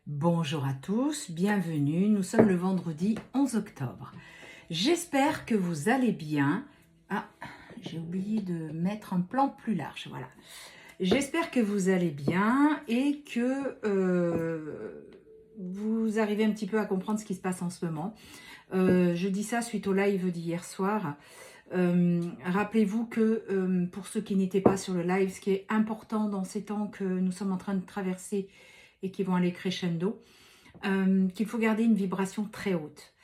Bonjour à tous, bienvenue, nous sommes le vendredi 11 octobre. J'espère que vous allez bien. Ah, j'ai oublié de mettre un plan plus large, voilà. J'espère que vous allez bien et que vous arrivez un petit peu à comprendre ce qui se passe en ce moment. Je dis ça suite au live d'hier soir. Rappelez-vous que pour ceux qui n'étaient pas sur le live, ce qui est important dans ces temps que nous sommes en train de traverser et qui vont aller crescendo, qu'il faut garder une vibration très haute.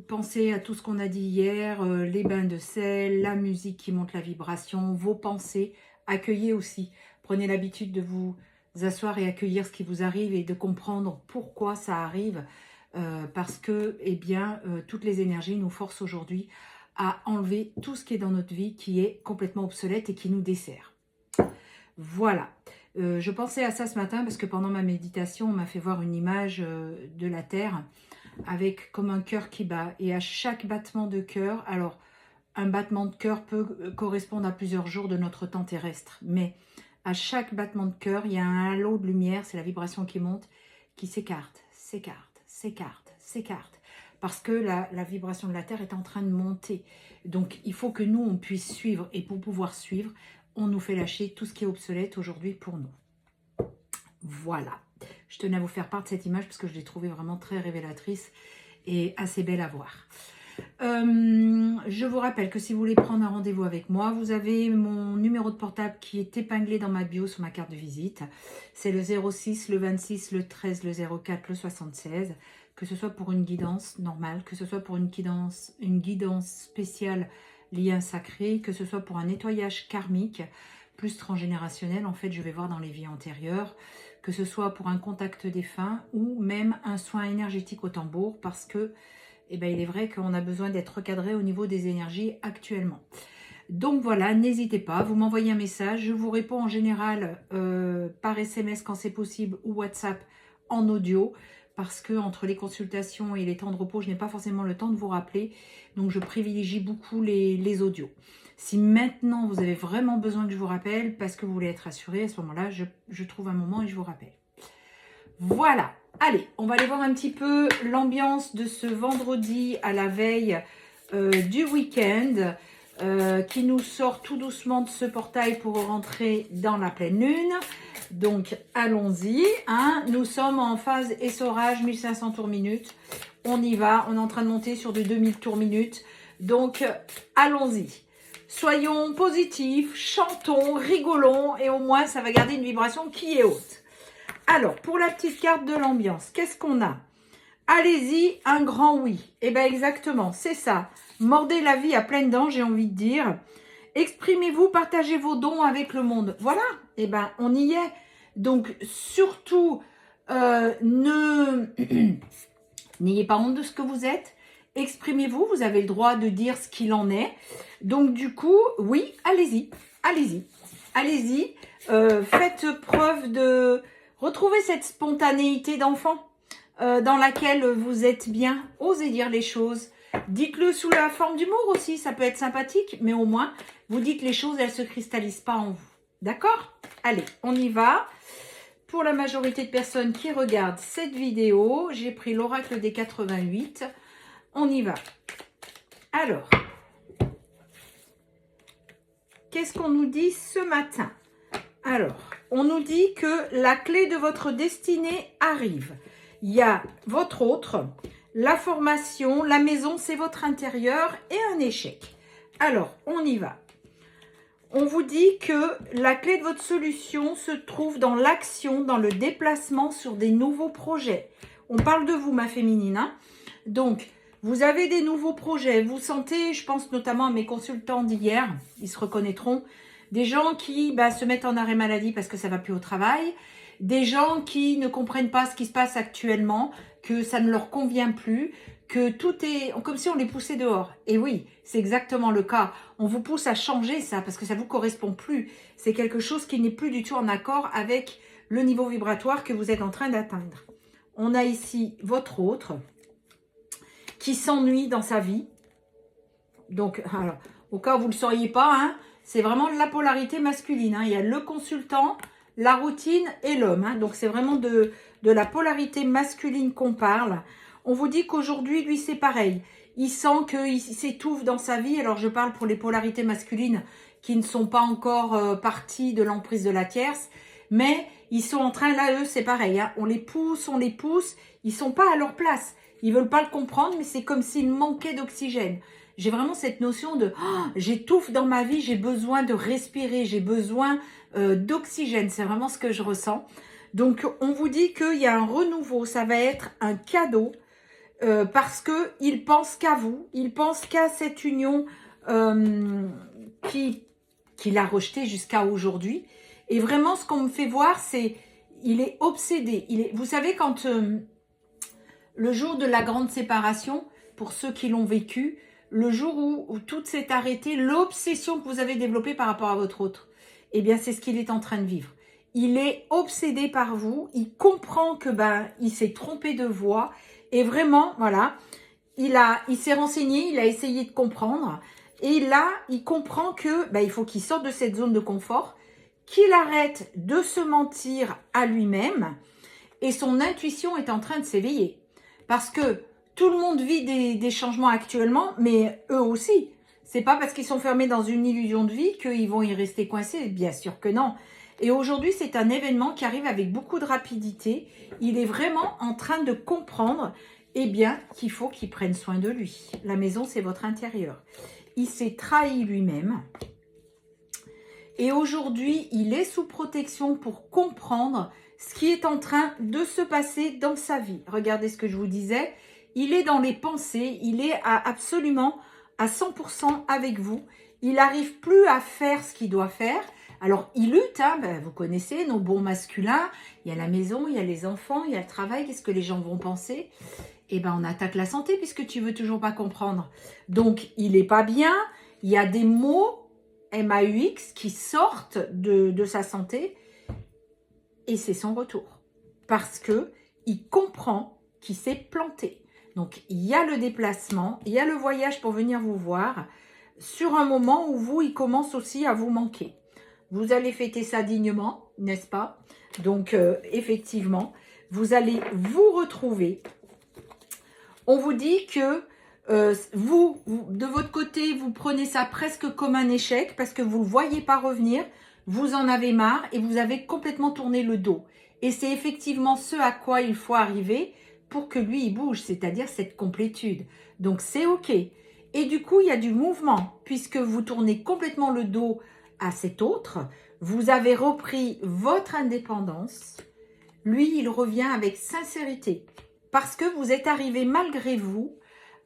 Pensez à tout ce qu'on a dit hier, les bains de sel, la musique qui monte la vibration, vos pensées, accueillez aussi. Prenez l'habitude de vous asseoir et accueillir ce qui vous arrive et de comprendre pourquoi ça arrive, parce que toutes les énergies nous forcent aujourd'hui à enlever tout ce qui est dans notre vie qui est complètement obsolète et qui nous dessert. Voilà. Je pensais à ça ce matin parce que pendant ma méditation, on m'a fait voir une image de la Terre avec comme un cœur qui bat. Et à chaque battement de cœur, alors un battement de cœur peut correspondre à plusieurs jours de notre temps terrestre, mais à chaque battement de cœur, il y a un halo de lumière, c'est la vibration qui monte, qui s'écarte, s'écarte, s'écarte, s'écarte. Parce que la vibration de la Terre est en train de monter. Donc, il faut que nous, on puisse suivre. Et pour pouvoir suivre, on nous fait lâcher tout ce qui est obsolète aujourd'hui pour nous. Voilà. Je tenais à vous faire part de cette image parce que je l'ai trouvée vraiment très révélatrice et assez belle à voir. Je vous rappelle que si vous voulez prendre un rendez-vous avec moi, vous avez mon numéro de portable qui est épinglé dans ma bio sur ma carte de visite. C'est le 06, le 26, le 13, le 04, le 76. Que ce soit pour une guidance normale, que ce soit pour une guidance spéciale lien sacré, que ce soit pour un nettoyage karmique, plus transgénérationnel, en fait, je vais voir dans les vies antérieures, que ce soit pour un contact défunt ou même un soin énergétique au tambour, parce que, il est vrai qu'on a besoin d'être recadré au niveau des énergies actuellement. Donc voilà, n'hésitez pas, vous m'envoyez un message, je vous réponds en général par SMS quand c'est possible ou WhatsApp en audio, parce que entre les consultations et les temps de repos, je n'ai pas forcément le temps de vous rappeler. Donc, je privilégie beaucoup les audios. Si maintenant, vous avez vraiment besoin que je vous rappelle, parce que vous voulez être rassuré, à ce moment-là, je trouve un moment et je vous rappelle. Voilà. Allez, on va aller voir un petit peu l'ambiance de ce vendredi à la veille du week-end qui nous sort tout doucement de ce portail pour rentrer dans la pleine lune. Donc, allons-y. Nous sommes en phase essorage, 1500 tours minute. On y va. On est en train de monter sur de 2000 tours minute. Donc, allons-y. Soyons positifs, chantons, rigolons. Et au moins, ça va garder une vibration qui est haute. Alors, pour la petite carte de l'ambiance, qu'est-ce qu'on a? Allez-y, un grand oui. Eh bien, exactement, c'est ça. Mordez la vie à pleines dents, j'ai envie de dire. Exprimez-vous, partagez vos dons avec le monde. Voilà, eh bien, on y est. Donc, surtout, n'ayez pas honte de ce que vous êtes. Exprimez-vous, vous avez le droit de dire ce qu'il en est. Donc, du coup, oui, allez-y, allez-y, allez-y. Faites preuve de... Retrouvez cette spontanéité d'enfant dans laquelle vous êtes bien. Osez dire les choses. Dites-le sous la forme d'humour aussi, ça peut être sympathique, mais au moins, vous dites les choses, elles ne se cristallisent pas en vous. D'accord? Allez, on y va. Pour la majorité de personnes qui regardent cette vidéo, j'ai pris l'oracle des 88. On y va. Alors, qu'est-ce qu'on nous dit ce matin? Alors, on nous dit que la clé de votre destinée arrive. Il y a votre autre, la formation, la maison, c'est votre intérieur et un échec. Alors, on y va. On vous dit que la clé de votre solution se trouve dans l'action, dans le déplacement sur des nouveaux projets. On parle de vous, ma féminine. Donc, vous avez des nouveaux projets. Vous sentez, je pense notamment à mes consultants d'hier, ils se reconnaîtront, des gens qui se mettent en arrêt maladie parce que ça ne va plus au travail, des gens qui ne comprennent pas ce qui se passe actuellement, que ça ne leur convient plus, que tout est comme si on les poussait dehors. Et oui, c'est exactement le cas. On vous pousse à changer ça parce que ça ne vous correspond plus. C'est quelque chose qui n'est plus du tout en accord avec le niveau vibratoire que vous êtes en train d'atteindre. On a ici votre autre qui s'ennuie dans sa vie. Donc, alors, au cas où vous ne le sauriez pas, c'est vraiment la polarité masculine. Il y a le consultant, la routine et l'homme. Hein. Donc, c'est vraiment de la polarité masculine qu'on parle. On vous dit qu'aujourd'hui, lui, c'est pareil. Il sent qu'il s'étouffe dans sa vie. Alors, je parle pour les polarités masculines qui ne sont pas encore parties de l'emprise de la tierce. Mais ils sont en train, là, eux, c'est pareil. Hein. On les pousse. Ils sont pas à leur place. Ils veulent pas le comprendre, mais c'est comme s'il manquait d'oxygène. J'ai vraiment cette notion de j'étouffe dans ma vie, j'ai besoin de respirer, j'ai besoin d'oxygène. C'est vraiment ce que je ressens. Donc, on vous dit qu'il y a un renouveau. Ça va être un cadeau parce qu'il pense qu'à vous. Il pense qu'à cette union qu'il a rejetée jusqu'à aujourd'hui. Et vraiment, ce qu'on me fait voir, c'est il est obsédé. Vous savez, quand le jour de la grande séparation, pour ceux qui l'ont vécu, le jour où tout s'est arrêté, l'obsession que vous avez développée par rapport à votre autre, eh bien, c'est ce qu'il est en train de vivre. Il est obsédé par vous, il comprend que il s'est trompé de voie et vraiment, voilà, il s'est renseigné, il a essayé de comprendre et là, il comprend que il faut qu'il sorte de cette zone de confort, qu'il arrête de se mentir à lui-même et son intuition est en train de s'éveiller. Parce que tout le monde vit des changements actuellement, mais eux aussi. C'est pas parce qu'ils sont fermés dans une illusion de vie qu'ils vont y rester coincés. Bien sûr que non. Et aujourd'hui, c'est un événement qui arrive avec beaucoup de rapidité. Il est vraiment en train de comprendre qu'il faut qu'il prenne soin de lui. La maison, c'est votre intérieur. Il s'est trahi lui-même. Et aujourd'hui, il est sous protection pour comprendre ce qui est en train de se passer dans sa vie. Regardez ce que je vous disais. Il est dans les pensées, il est absolument à 100% avec vous. Il n'arrive plus à faire ce qu'il doit faire. Alors, il lutte, hein, vous connaissez nos bons masculins. Il y a la maison, il y a les enfants, il y a le travail. Qu'est-ce que les gens vont penser? On attaque la santé puisque tu veux toujours pas comprendre. Donc, il n'est pas bien. Il y a des mots MAUX qui sortent de sa santé. Et c'est son retour. Parce qu'il comprend qu'il s'est planté. Donc, il y a le déplacement, il y a le voyage pour venir vous voir sur un moment où vous, il commence aussi à vous manquer. Vous allez fêter ça dignement, n'est-ce pas? Donc, effectivement, vous allez vous retrouver. On vous dit que vous, de votre côté, vous prenez ça presque comme un échec parce que vous ne le voyez pas revenir. Vous en avez marre et vous avez complètement tourné le dos. Et c'est effectivement ce à quoi il faut arriver pour que lui, il bouge, c'est-à-dire cette complétude. Donc, c'est OK. Et du coup, il y a du mouvement, puisque vous tournez complètement le dos à cet autre. Vous avez repris votre indépendance. Lui, il revient avec sincérité, parce que vous êtes arrivé malgré vous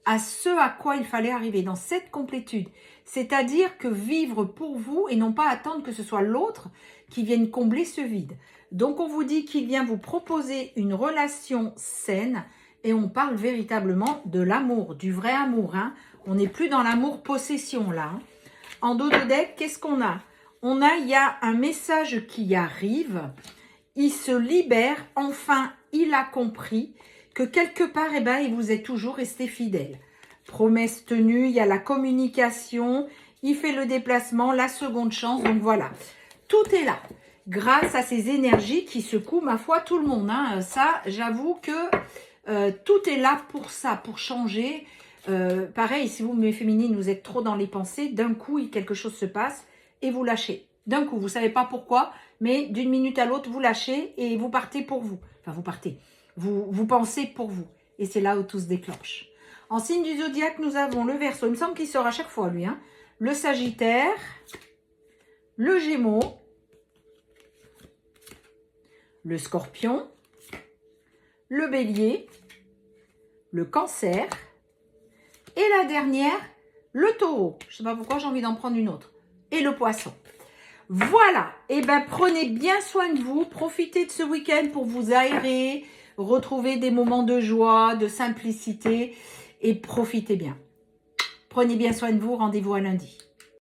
à ce à quoi il fallait arriver, dans cette complétude. C'est-à-dire que vivre pour vous et non pas attendre que ce soit l'autre qui vienne combler ce vide. Donc, on vous dit qu'il vient vous proposer une relation saine et on parle véritablement de l'amour, du vrai amour. Hein. On n'est plus dans l'amour possession là. Hein. En dos de deck, qu'est-ce qu'on a? Il y a un message qui arrive. Il se libère. Enfin, il a compris que quelque part, il vous est toujours resté fidèle. Promesse tenue, il y a la communication, il fait le déplacement, la seconde chance. Donc voilà, tout est là. Grâce à ces énergies qui secouent, ma foi, tout le monde. Hein. Ça, j'avoue que tout est là pour ça, pour changer. Pareil, si vous, mes féminines, vous êtes trop dans les pensées, d'un coup, quelque chose se passe et vous lâchez. D'un coup, vous ne savez pas pourquoi, mais d'une minute à l'autre, vous lâchez et vous partez pour vous. Enfin, vous partez. Vous pensez pour vous. Et c'est là où tout se déclenche. En signe du zodiaque, nous avons le Verseau. Il me semble qu'il sort à chaque fois, lui. Hein. Le Sagittaire, le Gémeaux, le Scorpion, le Bélier, le Cancer et la dernière, le Taureau. Je ne sais pas pourquoi j'ai envie d'en prendre une autre. Et le Poisson. Voilà. Eh bien, prenez bien soin de vous. Profitez de ce week-end pour vous aérer, retrouver des moments de joie, de simplicité et profitez bien. Prenez bien soin de vous. Rendez-vous à lundi.